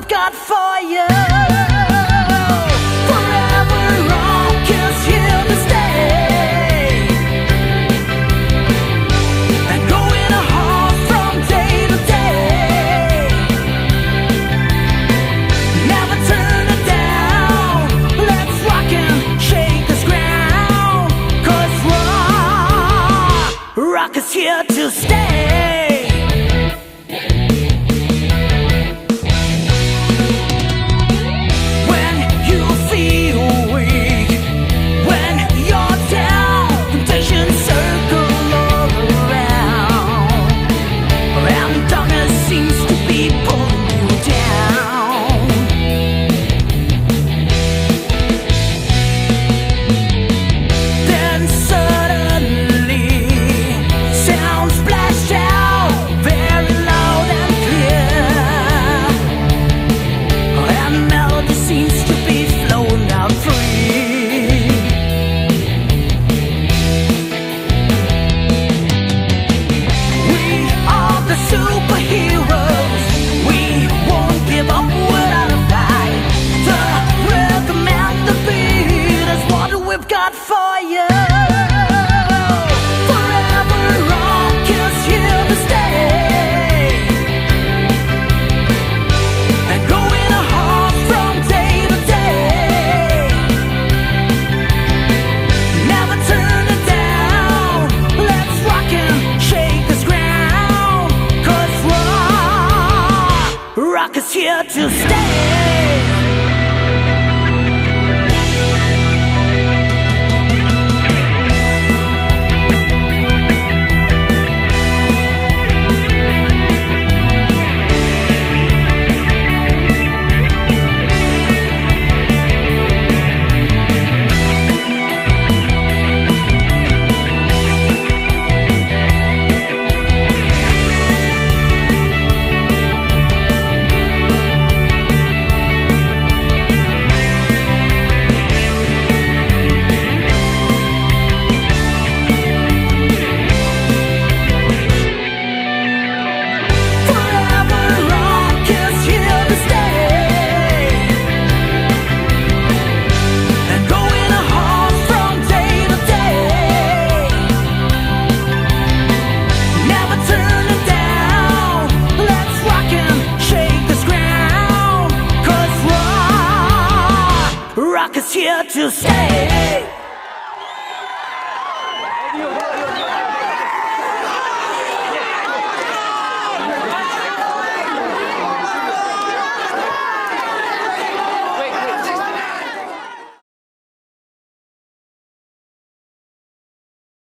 got fire forever on, 'cause here to stay and going hard from day to day. Never turn it down, let's rock and shake this ground, 'cause rock is here to stay. Got fire forever on, 'cause here to stay and going hard from day to day. Never turn it down, let's rock and shake this ground, 'cause rock is here to stay. Rock is here to stay.